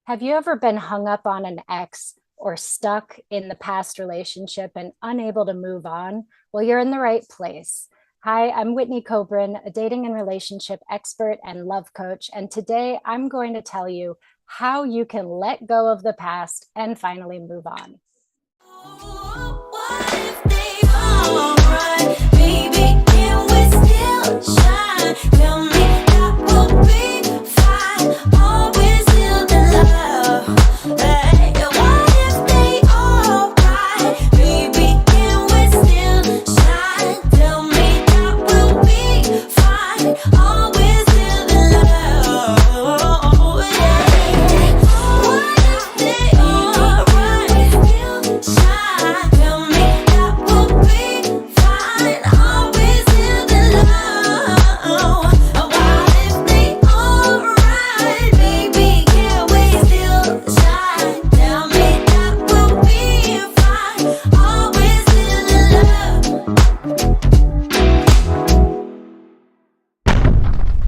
Have you ever been hung up on an ex or stuck in the past relationship and unable to move on? Well, you're in the right place. Hi, I'm Whitney Kobrin, a dating and relationship expert and love coach. And today I'm going to tell you how you can let go of the past and finally move on. What if they alright? Baby, can we still shine? Tell me that will be fine. Always still in love. Hey, what if they alright? Baby, can we still shine? Tell me that will be fine. Always still in love. Yeah. What if they alright? Still shine. Tell me that will be fine. Always still in love. What if they alright? Baby, can we still shine? Tell me that will be fine. Always still in love.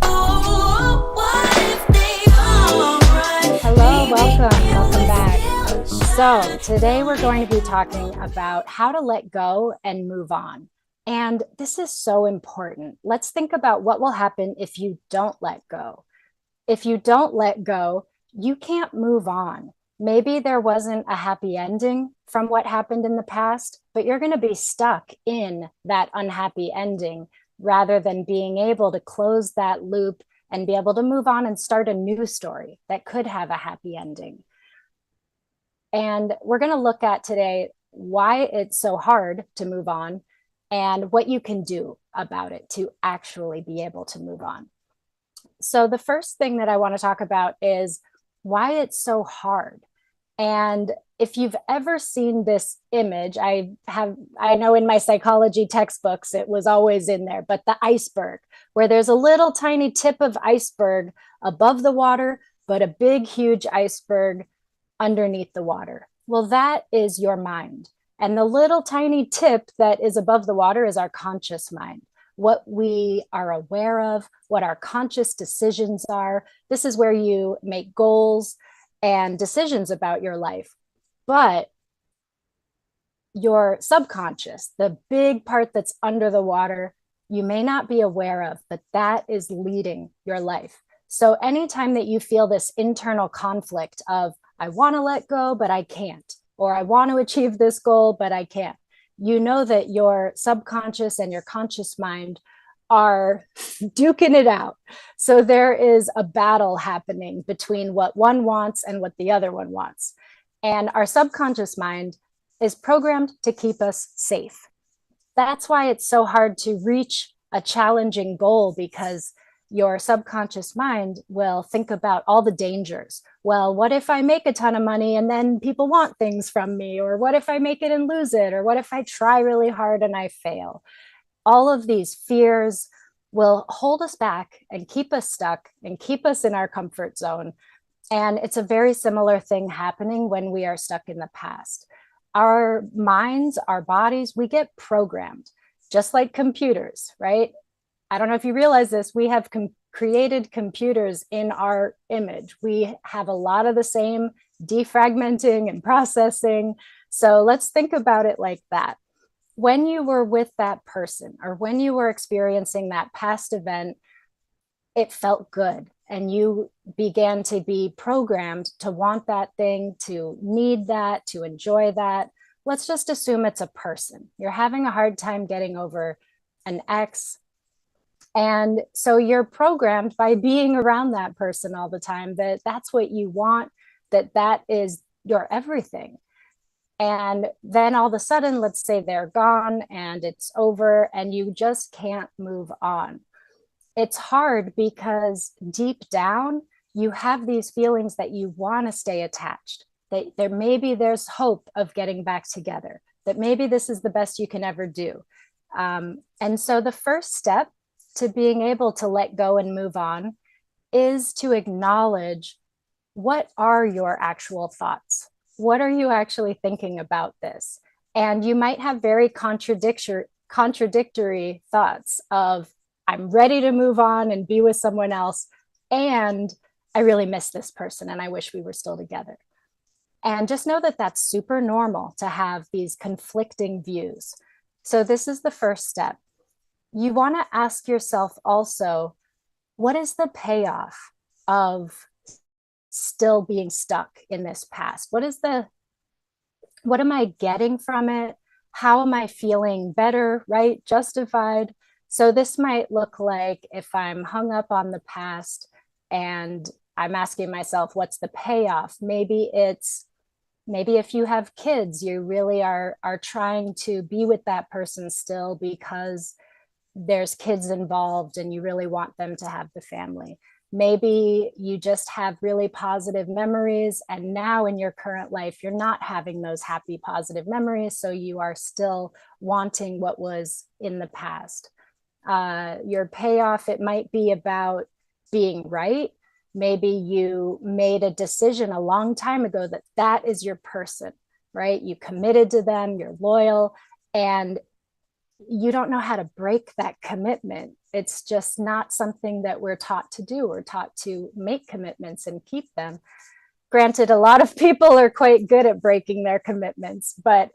Oh, what if they alright? Hello, Baby, welcome, can welcome we back. still So, shine? today we're going to be talking about how to let go and move on. And this is so important. Let's think about what will happen if you don't let go. If you don't let go, you can't move on. Maybe there wasn't a happy ending from what happened in the past, but you're going to be stuck in that unhappy ending rather than being able to close that loop and be able to move on and start a new story that could have a happy ending. And we're going to look at today why it's so hard to move on and what you can do about it to actually be able to move on. So, the first thing that I want to talk about is why it's so hard. And if you've ever seen this image, I know in my psychology textbooks, it was always in there, but the iceberg, where there's a little tiny tip of iceberg above the water, but a big, huge iceberg underneath the water. Well, that is your mind. And the little tiny tip that is above the water is our conscious mind, what we are aware of, what our conscious decisions are. This is where you make goals and decisions about your life. But your subconscious, the big part that's under the water, you may not be aware of, but that is leading your life. So anytime that you feel this internal conflict of, I want to let go, but I can't, or I want to achieve this goal, but I can't, you know that your subconscious and your conscious mind are duking it out. So there is a battle happening between what one wants and what the other one wants. And our subconscious mind is programmed to keep us safe. That's why it's so hard to reach a challenging goal, because your subconscious mind will think about all the dangers. Well, what if I make a ton of money and then people want things from me? Or what if I make it and lose it? Or what if I try really hard and I fail? All of these fears will hold us back and keep us stuck and keep us in our comfort zone. And it's a very similar thing happening when we are stuck in the past. Our minds, our bodies, we get programmed just like computers, right? I don't know if you realize this, we have created computers in our image. We have a lot of the same defragmenting and processing. So let's think about it like that. When you were with that person or when you were experiencing that past event, it felt good. And you began to be programmed to want that thing, to need that, to enjoy that. Let's just assume it's a person. You're having a hard time getting over an ex. And so you're programmed by being around that person all the time that that's what you want, that is your everything. And then all of a sudden, let's say they're gone and it's over and you just can't move on. It's hard because deep down, you have these feelings that you want to stay attached, that there's hope of getting back together, that maybe this is the best you can ever do. And so the first step to being able to let go and move on is to acknowledge, what are your actual thoughts? What are you actually thinking about this? And you might have very contradictory thoughts of, I'm ready to move on and be with someone else, and I really miss this person and I wish we were still together. And just know that that's super normal to have these conflicting views. So, this is the first step. You want to ask yourself also, what is the payoff of still being stuck in this past? What am I getting from it? How am I feeling better, right? Justified. So this might look like if I'm hung up on the past and I'm asking myself, what's the payoff? Maybe if you have kids, you really are trying to be with that person still because there's kids involved and you really want them to have the family. Maybe you just have really positive memories, and now in your current life, you're not having those happy, positive memories. So you are still wanting what was in the past. Your payoff, it might be about being right. Maybe you made a decision a long time ago that that is your person, right? You committed to them, you're loyal, and you don't know how to break that commitment. It's just not something that we're taught to do. We're taught to make commitments and keep them. Granted, a lot of people are quite good at breaking their commitments, but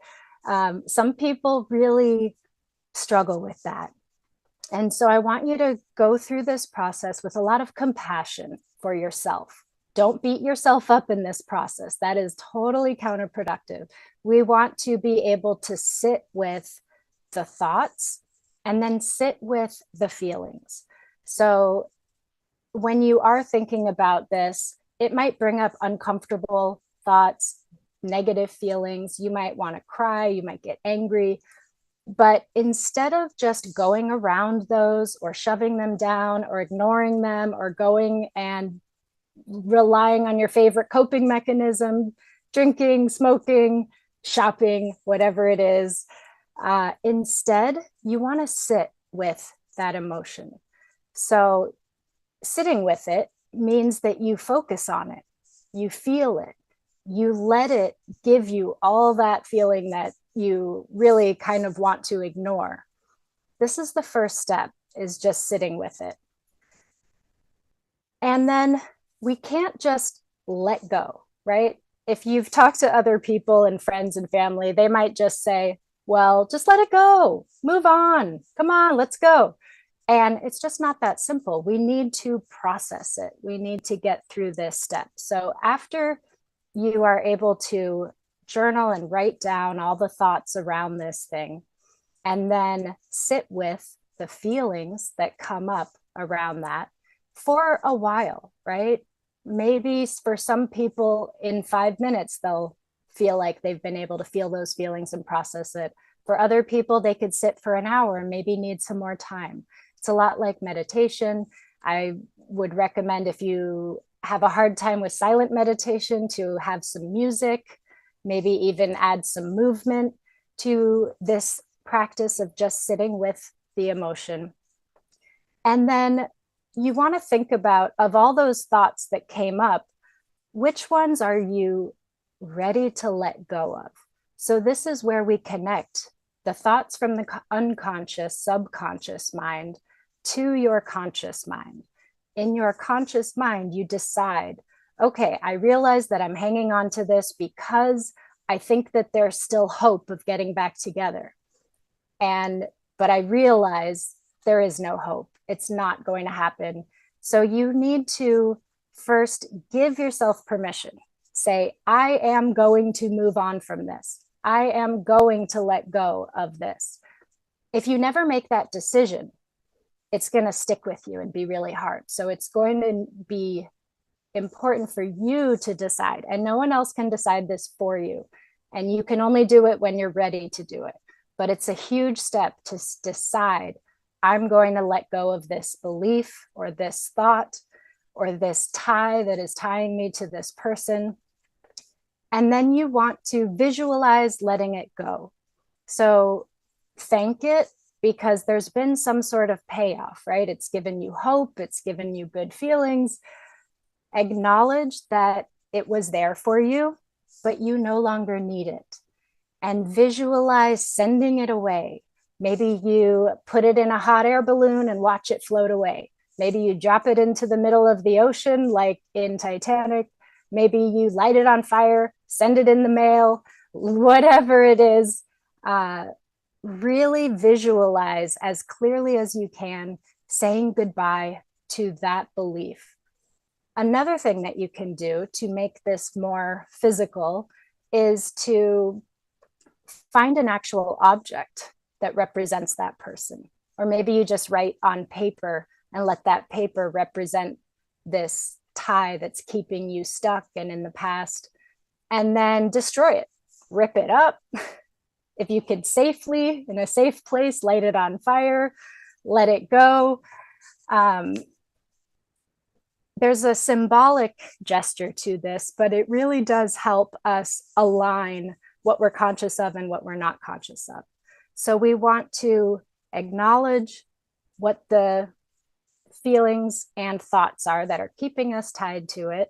some people really struggle with that. And so I want you to go through this process with a lot of compassion for yourself. Don't beat yourself up in this process. That is totally counterproductive. We want to be able to sit with the thoughts and then sit with the feelings. So when you are thinking about this, it might bring up uncomfortable thoughts, negative feelings. You might want to cry, you might get angry. But instead of just going around those or shoving them down or ignoring them or going and relying on your favorite coping mechanism, drinking, smoking, shopping, whatever it is, instead, you want to sit with that emotion. So, sitting with it means that you focus on it, you feel it, you let it give you all that feeling that you really kind of want to ignore. This is the first step, is just sitting with it. And then we can't just let go, right? If you've talked to other people and friends and family, they might just say, well, just let it go, move on, come on, let's go. And it's just not that simple. We need to process it. We need to get through this step. So after you are able to journal and write down all the thoughts around this thing, and then sit with the feelings that come up around that for a while, right? Maybe for some people in 5 minutes, they'll feel like they've been able to feel those feelings and process it. For other people, they could sit for an hour and maybe need some more time. It's a lot like meditation. I would recommend, if you have a hard time with silent meditation, to have some music, maybe even add some movement to this practice of just sitting with the emotion. And then you want to think about, of all those thoughts that came up, which ones are you ready to let go of? So this is where we connect the thoughts from the unconscious, subconscious mind to your conscious mind. In your conscious mind, you decide, okay, I realize that I'm hanging on to this because I think that there's still hope of getting back together. But I realize there is no hope. It's not going to happen. So you need to first give yourself permission. Say, I am going to move on from this. I am going to let go of this. If you never make that decision, it's going to stick with you and be really hard. So it's going to be important for you to decide, and no one else can decide this for you. And you can only do it when you're ready to do it. But it's a huge step to decide, I'm going to let go of this belief or this thought or this tie that is tying me to this person. And then you want to visualize letting it go. So thank it, because there's been some sort of payoff, right? It's given you hope, it's given you good feelings. Acknowledge that it was there for you, but you no longer need it. And visualize sending it away. Maybe you put it in a hot air balloon and watch it float away. Maybe you drop it into the middle of the ocean, like in Titanic. Maybe you light it on fire, send it in the mail, whatever it is. Really visualize as clearly as you can saying goodbye to that belief. Another thing that you can do to make this more physical is to find an actual object that represents that person. Or maybe you just write on paper and let that paper represent this tie that's keeping you stuck and in the past, and then destroy it, rip it up. If you could safely, in a safe place, light it on fire, let it go. There's a symbolic gesture to this, but it really does help us align what we're conscious of and what we're not conscious of. So we want to acknowledge what the feelings and thoughts are that are keeping us tied to it.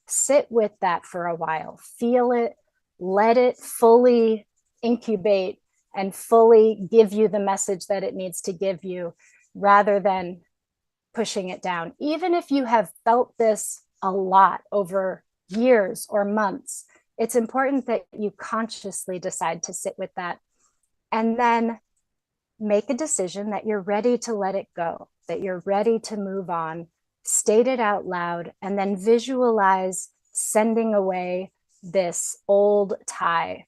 Sit with that for a while, feel it, let it fully incubate and fully give you the message that it needs to give you, rather than pushing it down. Even if you have felt this a lot over years or months, it's important that you consciously decide to sit with that and then make a decision that you're ready to let it go, that you're ready to move on, state it out loud, and then visualize sending away this old tie.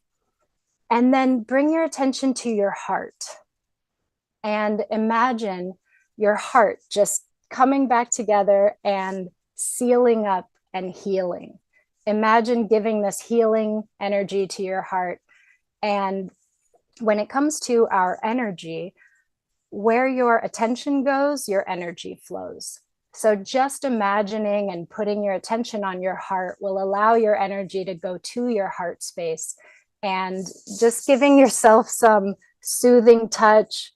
And then bring your attention to your heart and imagine your heart just coming back together and sealing up and healing. Imagine giving this healing energy to your heart. And when it comes to our energy, where your attention goes, your energy flows. So just imagining and putting your attention on your heart will allow your energy to go to your heart space, and just giving yourself some soothing touch,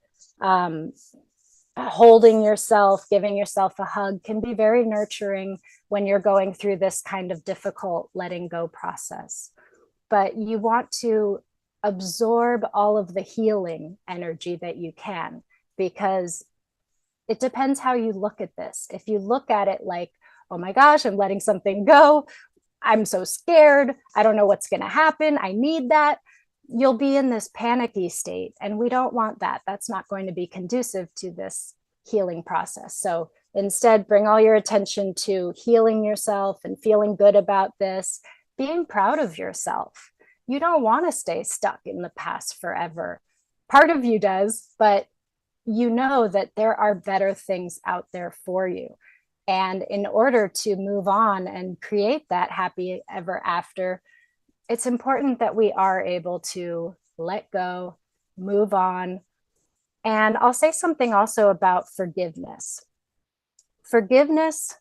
holding yourself, giving yourself a hug can be very nurturing when you're going through this kind of difficult letting go process. But you want to absorb all of the healing energy that you can, because it depends how you look at this. If you look at it like, oh my gosh, I'm letting something go, I'm so scared, I don't know what's going to happen, I need that, you'll be in this panicky state. And we don't want that. That's not going to be conducive to this healing process. So instead, bring all your attention to healing yourself and feeling good about this, being proud of yourself. You don't want to stay stuck in the past forever. Part of you does, but you know that there are better things out there for you. And in order to move on and create that happy ever after, it's important that we are able to let go, move on. And I'll say something also about forgiveness. Forgiveness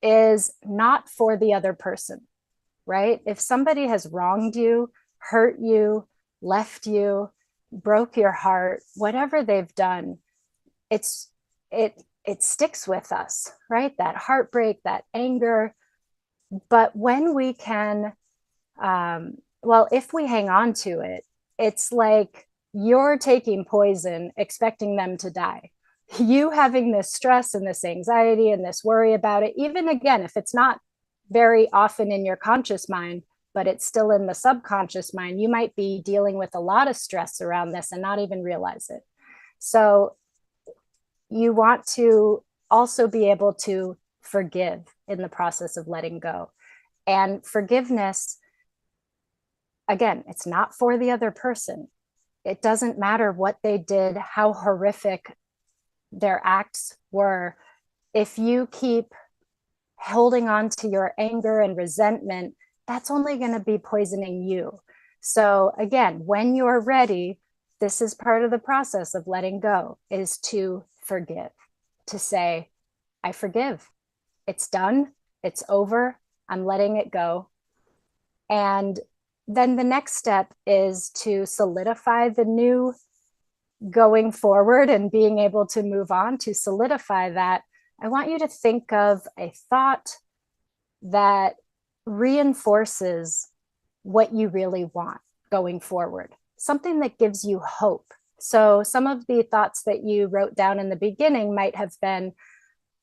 is not for the other person, right? If somebody has wronged you, hurt you, left you, broke your heart, whatever they've done, it sticks with us, right? That heartbreak, that anger. But when we can, if we hang on to it, it's like you're taking poison, expecting them to die. You having this stress and this anxiety and this worry about it, even again, if it's not very often in your conscious mind, but it's still in the subconscious mind, you might be dealing with a lot of stress around this and not even realize it. So you want to also be able to forgive in the process of letting go. And forgiveness, again, it's not for the other person. It doesn't matter what they did, how horrific their acts were. If you keep holding on to your anger and resentment, that's only going to be poisoning you. So again, when you're ready, this is part of the process of letting go, is to forgive, to say, I forgive. It's done. It's over. I'm letting it go. And then the next step is to solidify the new going forward and being able to move on. To solidify that, I want you to think of a thought that reinforces what you really want going forward, something that gives you hope. So some of the thoughts that you wrote down in the beginning might have been,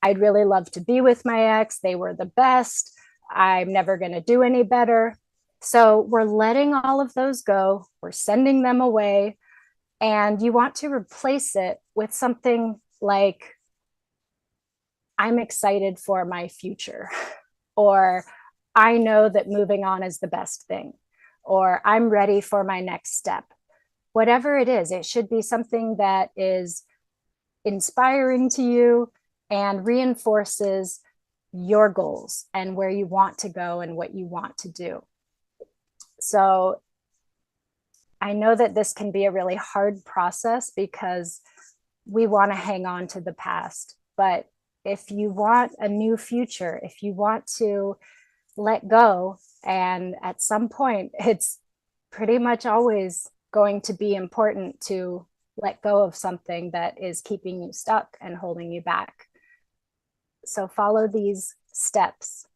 I'd really love to be with my ex. They were the best. I'm never going to do any better. So we're letting all of those go. We're sending them away. And you want to replace it with something like, I'm excited for my future, or I know that moving on is the best thing, or I'm ready for my next step. Whatever it is, it should be something that is inspiring to you and reinforces your goals and where you want to go and what you want to do. So I know that this can be a really hard process because we want to hang on to the past. But if you want a new future, if you want to let go, and at some point, it's pretty much always going to be important to let go of something that is keeping you stuck and holding you back. So follow these steps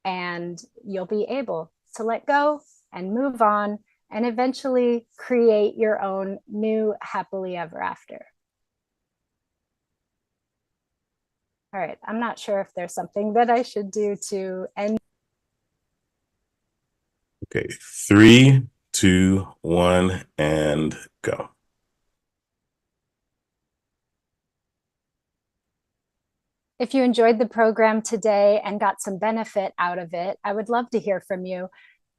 and you'll be able to let go and move on and eventually create your own new happily ever after. All right, I'm not sure if there's something that I should do to end. Okay, 3, 2, 1, and go. If you enjoyed the program today and got some benefit out of it, I would love to hear from you.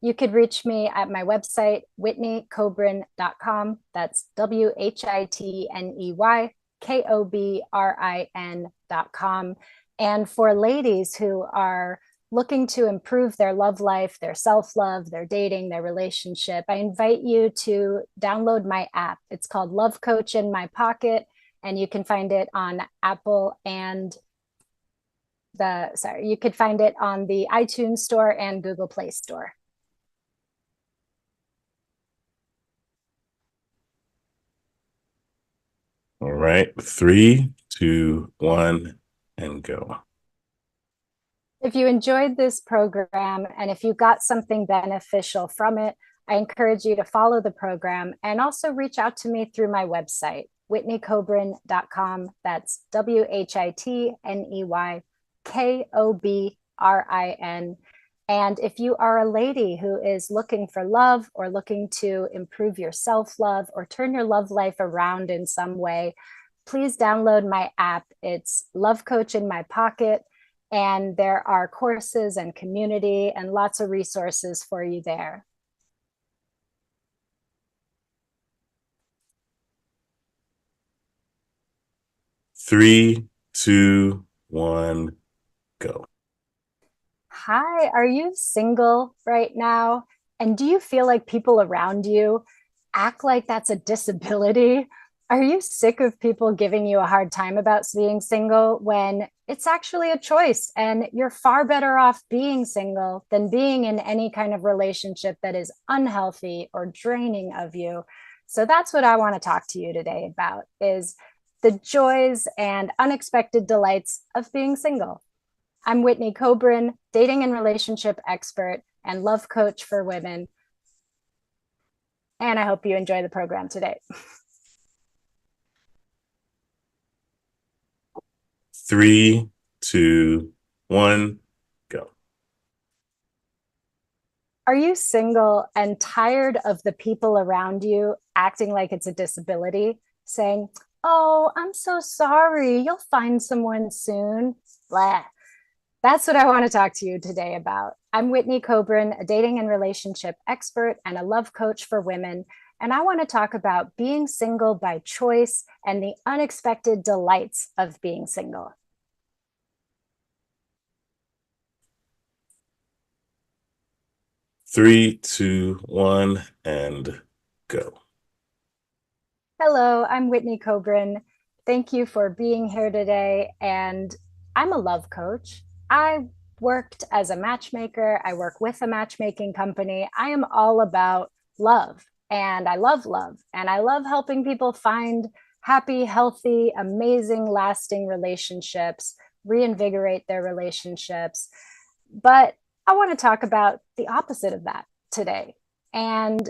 You could reach me at my website, whitneykobrin.com. That's WHITNEYKOBRIN.com. And for ladies who are looking to improve their love life, their self-love, their dating, their relationship, I invite you to download my app. It's called Love Coach in My Pocket, and you can find it on Apple and you could find it on the iTunes Store and Google Play Store. All right, 3, 2, 1, and go. If you enjoyed this program and if you got something beneficial from it, I encourage you to follow the program and also reach out to me through my website, whitneykobrin.com. That's WHITNEYKOBRIN. And if you are a lady who is looking for love or looking to improve your self-love or turn your love life around in some way, please download my app. It's Love Coach in My Pocket. And there are courses and community and lots of resources for you there. Three, 2, 1, go. Hi, are you single right now? And do you feel like people around you act like that's a disability? Are you sick of people giving you a hard time about being single when it's actually a choice and you're far better off being single than being in any kind of relationship that is unhealthy or draining of you? So that's what I want to talk to you today about, is the joys and unexpected delights of being single. I'm Whitney Kobrin, dating and relationship expert and love coach for women. And I hope you enjoy the program today. 3, 2, 1, go. Are you single and tired of the people around you acting like it's a disability, saying, "Oh, I'm so sorry, you'll find someone soon"? Blah. That's what I want to talk to you today about. I'm Whitney Kobrin, a dating and relationship expert and a love coach for women. And I want to talk about being single by choice and the unexpected delights of being single. Three, 2, 1, and go. Hello, I'm Whitney Kobrin. Thank you for being here today. And I'm a love coach. I worked as a matchmaker. I work with a matchmaking company. I am all about love, and I love love. And I love helping people find happy, healthy, amazing, lasting relationships, reinvigorate their relationships. But I want to talk about the opposite of that today and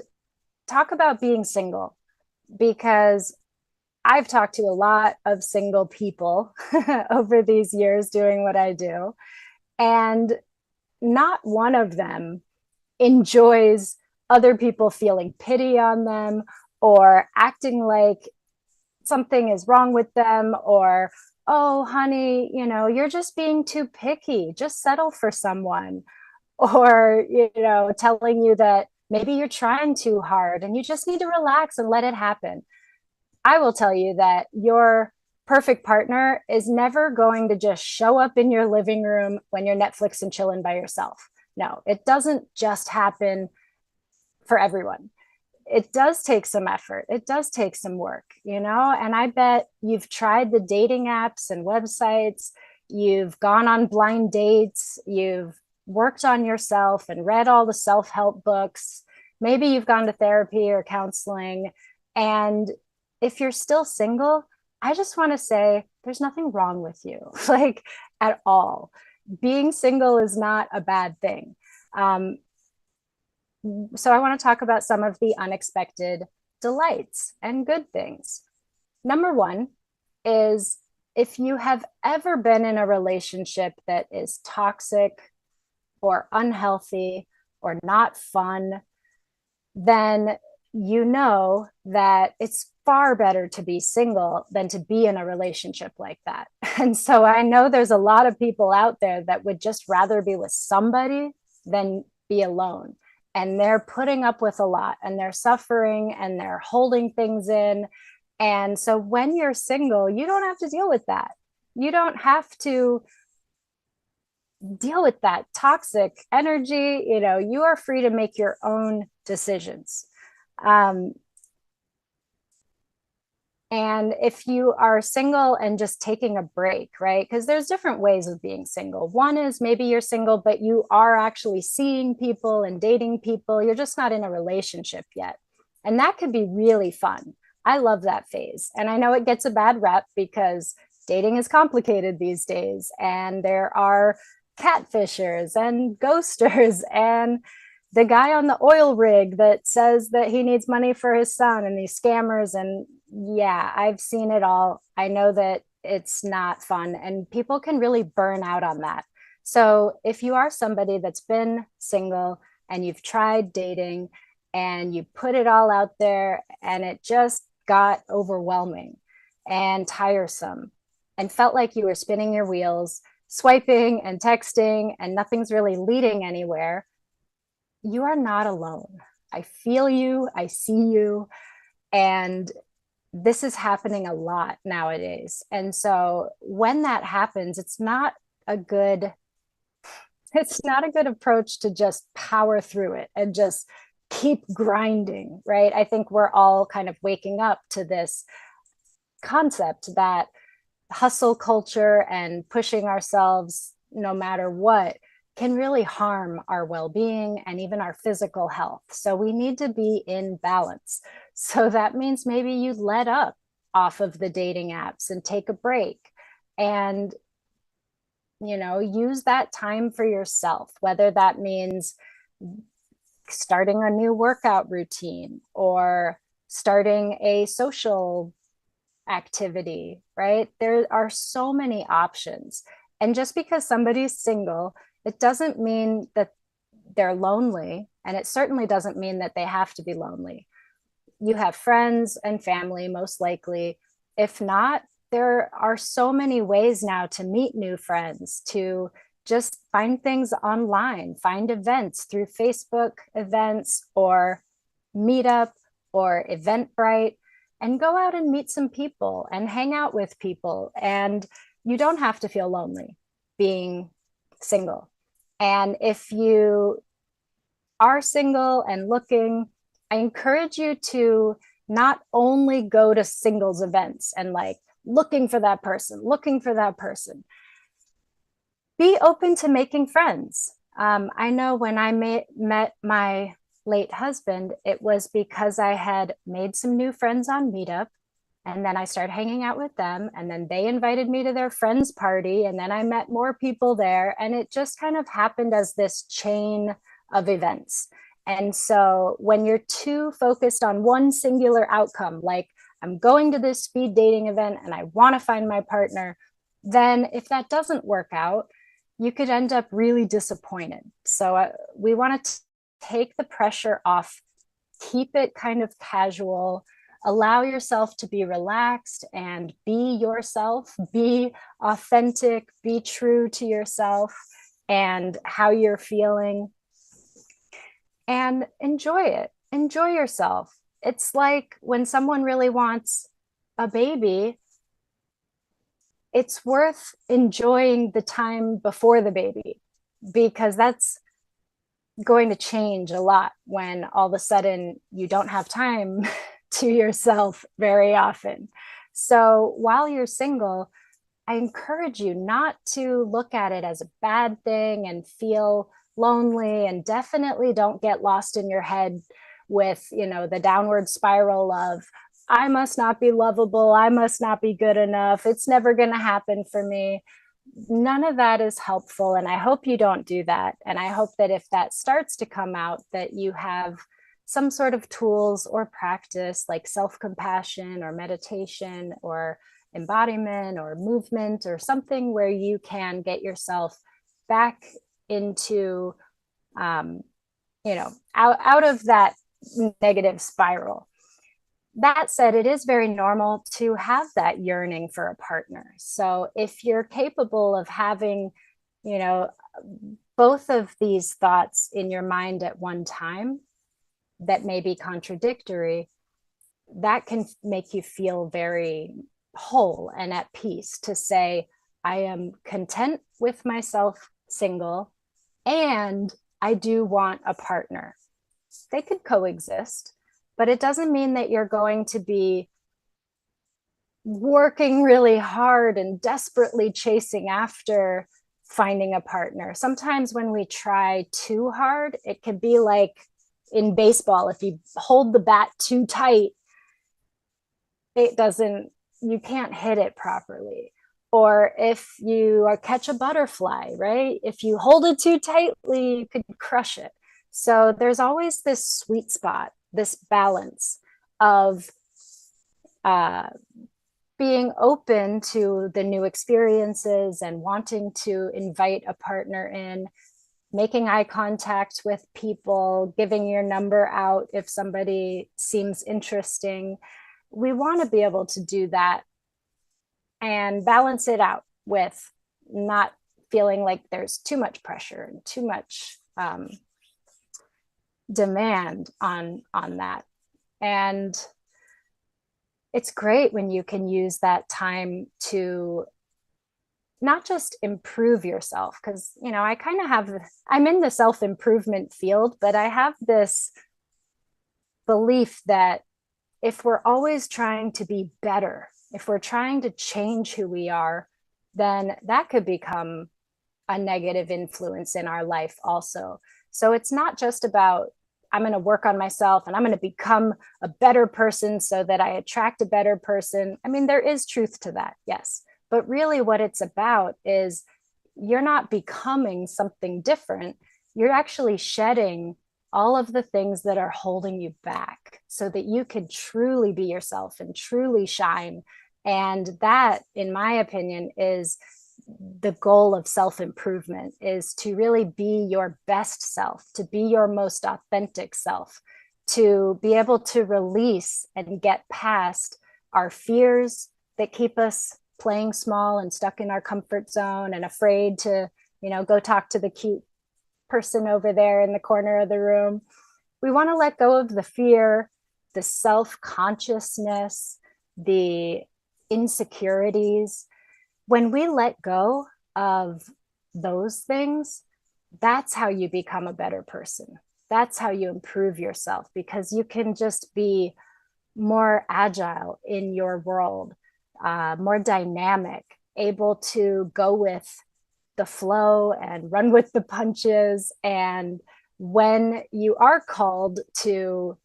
talk about being single, because I've talked to a lot of single people over these years doing what I do, and not one of them enjoys other people feeling pity on them or acting like something is wrong with them, or, oh, honey, you're just being too picky. Just settle for someone. Or, telling you that maybe you're trying too hard and you just need to relax and let it happen. I will tell you that your perfect partner is never going to just show up in your living room when you're Netflix and chilling by yourself. No, it doesn't just happen for everyone. It does take some effort. It does take some work, and I bet you've tried the dating apps and websites. You've gone on blind dates. You've worked on yourself and read all the self-help books. Maybe you've gone to therapy or counseling. And if you're still single, I just want to say there's nothing wrong with you, like, at all. Being single is not a bad thing. Um, so I want to talk about some of the unexpected delights and good things. Number one is, if you have ever been in a relationship that is toxic or unhealthy or not fun, then you know that it's far better to be single than to be in a relationship like that. And so I know there's a lot of people out there that would just rather be with somebody than be alone. And they're putting up with a lot, and they're suffering, and they're holding things in. And so when you're single, you don't have to deal with that. You don't have to deal with that toxic energy. You are free to make your own decisions. Um, and if you are single and just taking a break, right? Because there's different ways of being single. One is maybe you're single, but you are actually seeing people and dating people. You're just not in a relationship yet. And that could be really fun. I love that phase. And I know it gets a bad rep because dating is complicated these days. And there are catfishers and ghosters and the guy on the oil rig that says that he needs money for his son, and these scammers. And yeah, I've seen it all. I know that it's not fun, and people can really burn out on that. So if you are somebody that's been single and you've tried dating and you put it all out there and it just got overwhelming and tiresome and felt like you were spinning your wheels, swiping and texting, and nothing's really leading anywhere, you are not alone. I feel you, I see you, and this is happening a lot nowadays. And so when that happens, it's not a good approach to just power through it and just keep grinding, right? I think we're all kind of waking up to this concept that hustle culture and pushing ourselves no matter what can really harm our well-being and even our physical health. So we need to be in balance. So that means maybe you let up off of the dating apps and take a break and use that time for yourself, whether that means starting a new workout routine or starting a social activity, right? There are so many options. And just because somebody's single, it doesn't mean that they're lonely. And it certainly doesn't mean that they have to be lonely. You have friends and family, most likely. If not, there are so many ways now to meet new friends, to just find things online, find events through Facebook events or Meetup or Eventbrite, and go out and meet some people and hang out with people. And you don't have to feel lonely being single. And if you are single and looking, I encourage you to not only go to singles events and like looking for that person. Be open to making friends. I know when I met my late husband, it was because I had made some new friends on Meetup. And then I started hanging out with them. And then they invited me to their friend's party. And then I met more people there. And it just kind of happened as this chain of events. And so when you're too focused on one singular outcome, like I'm going to this speed dating event and I want to find my partner, then if that doesn't work out, you could end up really disappointed. So we want to take the pressure off, keep it kind of casual, allow yourself to be relaxed and be yourself, be authentic, be true to yourself and how you're feeling, and enjoy it. Enjoy yourself. It's like when someone really wants a baby, it's worth enjoying the time before the baby, because that's going to change a lot when all of a sudden you don't have time to yourself very often. So while you're single, I encourage you not to look at it as a bad thing and feel lonely, and definitely don't get lost in your head with, the downward spiral of, I must not be lovable, I must not be good enough, it's never going to happen for me. None of that is helpful, and I hope you don't do that. And I hope that if that starts to come out, that you have some sort of tools or practice like self-compassion or meditation or embodiment or movement or something where you can get yourself back into out of that negative spiral. That said, it is very normal to have that yearning for a partner. So if you're capable of having, you know, both of these thoughts in your mind at one time that may be contradictory, that can make you feel very whole and at peace to say, I am content with myself single, and I do want a partner. They could coexist, but it doesn't mean that you're going to be working really hard and desperately chasing after finding a partner. Sometimes when we try too hard, it could be like in baseball, if you hold the bat too tight, you can't hit it properly. Or if you catch a butterfly, right? If you hold it too tightly, you could crush it. So there's always this sweet spot, this balance of being open to the new experiences and wanting to invite a partner in, making eye contact with people, giving your number out if somebody seems interesting. We want to be able to do that and balance it out with not feeling like there's too much pressure and too much demand on that. And it's great when you can use that time to not just improve yourself, because I kind of I'm in the self-improvement field, but I have this belief that if we're always trying to be better, if we're trying to change who we are, then that could become a negative influence in our life also. So it's not just about, I'm going to work on myself and I'm going to become a better person so that I attract a better person. I mean, there is truth to that, yes. But really what it's about is you're not becoming something different. You're actually shedding all of the things that are holding you back so that you can truly be yourself and truly shine. And that, in my opinion, is the goal of self-improvement, is to really be your best self, to be your most authentic self, to be able to release and get past our fears that keep us playing small and stuck in our comfort zone and afraid to, go talk to the cute person over there in the corner of the room. We want to let go of the fear, the self-consciousness, the insecurities. When we let go of those things, that's how you become a better person. That's how you improve yourself, because you can just be more agile in your world, more dynamic, able to go with the flow and run with the punches. And when you are called to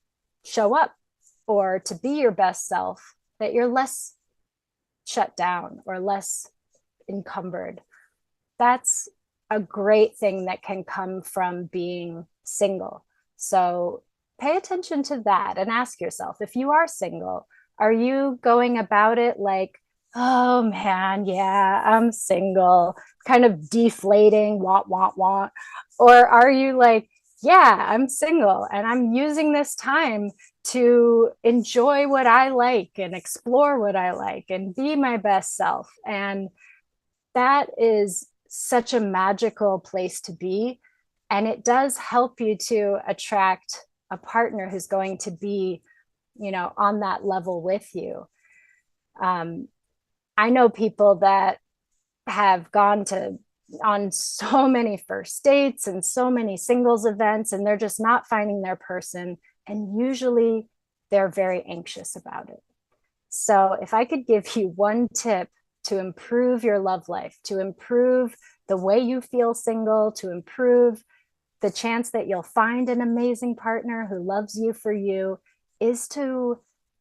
show up or to be your best self, that you're less shut down or less encumbered. That's a great thing that can come from being single. So pay attention to that and ask yourself, if you are single, Are you going about it like, oh man, yeah, I'm single, kind of deflating, want? Or are you like, yeah, I'm single and I'm using this time to enjoy what I like and explore what I like and be my best self? And that is such a magical place to be. And it does help you to attract a partner who's going to be, on that level with you. Um, I know people that have gone to on so many first dates and so many singles events, and they're just not finding their person. And usually they're very anxious about it. So, if I could give you one tip to improve your love life, to improve the way you feel single, to improve the chance that you'll find an amazing partner who loves you for you, is to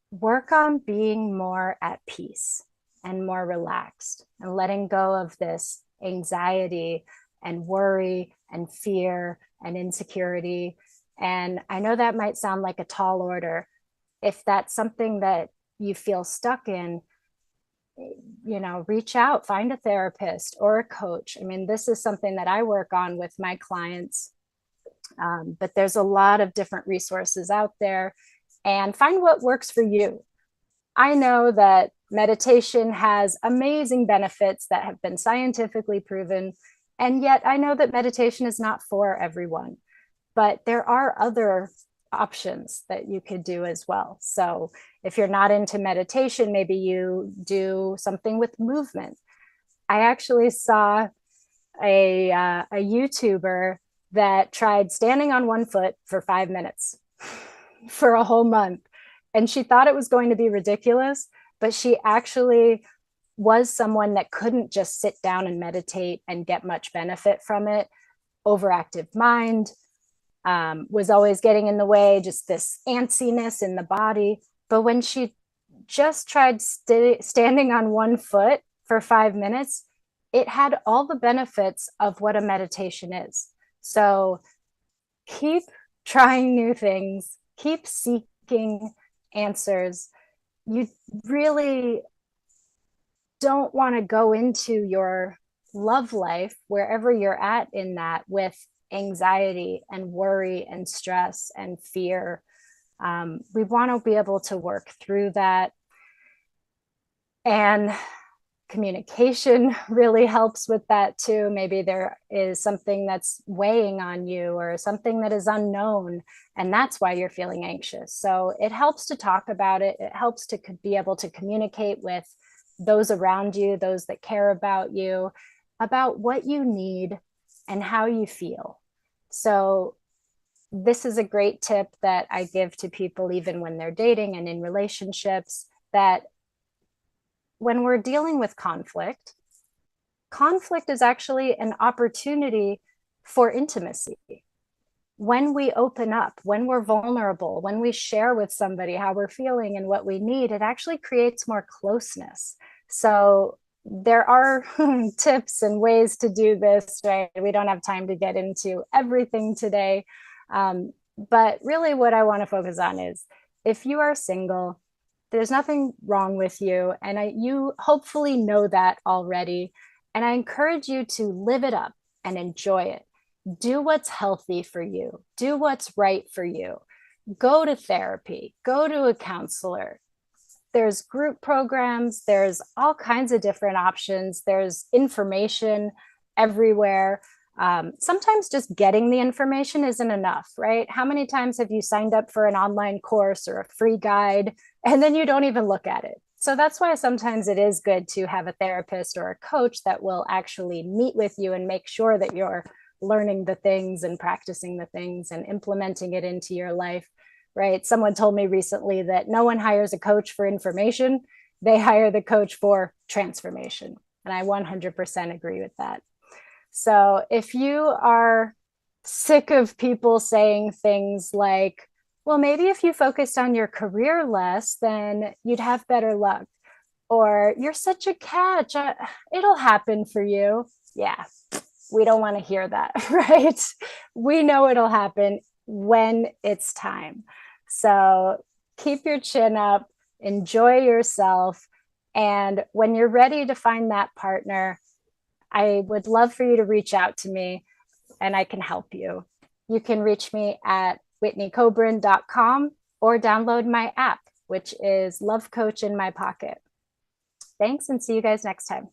work on being more at peace and more relaxed and letting go of this anxiety and worry and fear and insecurity. And I know that might sound like a tall order. If that's something that you feel stuck in, reach out, find a therapist or a coach. I mean, this is something that I work on with my clients, but there's a lot of different resources out there, and find what works for you. I know that meditation has amazing benefits that have been scientifically proven, and yet I know that meditation is not for everyone, but there are other options that you could do as well. So if you're not into meditation, maybe you do something with movement. I actually saw a YouTuber that tried standing on one foot for 5 minutes for a whole month. And she thought it was going to be ridiculous, but she actually was someone that couldn't just sit down and meditate and get much benefit from it. Overactive mind, was always getting in the way, just this antsiness in the body. But when she just tried standing on one foot for 5 minutes, it had all the benefits of what a meditation is. So keep trying new things, keep seeking answers. You really don't want to go into your love life, wherever you're at in that, with anxiety and worry and stress and fear. We want to be able to work through that. And communication really helps with that too. Maybe there is something that's weighing on you or something that is unknown, and that's why you're feeling anxious. So it helps to talk about it. It helps to be able to communicate with those around you, those that care about you, about what you need and how you feel. So this is a great tip that I give to people, even when they're dating and in relationships, that when we're dealing with conflict, conflict is actually an opportunity for intimacy. When we open up, when we're vulnerable, when we share with somebody how we're feeling and what we need, it actually creates more closeness. So there are tips and ways to do this, right? We don't have time to get into everything today. But really, what I want to focus on is, if you are single, there's nothing wrong with you. And you hopefully know that already. And I encourage you to live it up and enjoy it. Do what's healthy for you, do what's right for you. Go to therapy, go to a counselor. There's group programs, there's all kinds of different options, there's information everywhere. Sometimes just getting the information isn't enough, right? How many times have you signed up for an online course or a free guide and then you don't even look at it? So that's why sometimes it is good to have a therapist or a coach that will actually meet with you and make sure that you're learning the things and practicing the things and implementing it into your life, right? Someone told me recently that no one hires a coach for information, they hire the coach for transformation. And I 100% agree with that. So if you are sick of people saying things like, well, maybe if you focused on your career less, then you'd have better luck. Or you're such a catch, it'll happen for you. Yeah, we don't want to hear that, right? We know it'll happen when it's time. So keep your chin up, enjoy yourself. And when you're ready to find that partner, I would love for you to reach out to me and I can help you. You can reach me at whitneykobrin.com or download my app, which is Love Coach in My Pocket. Thanks, and see you guys next time.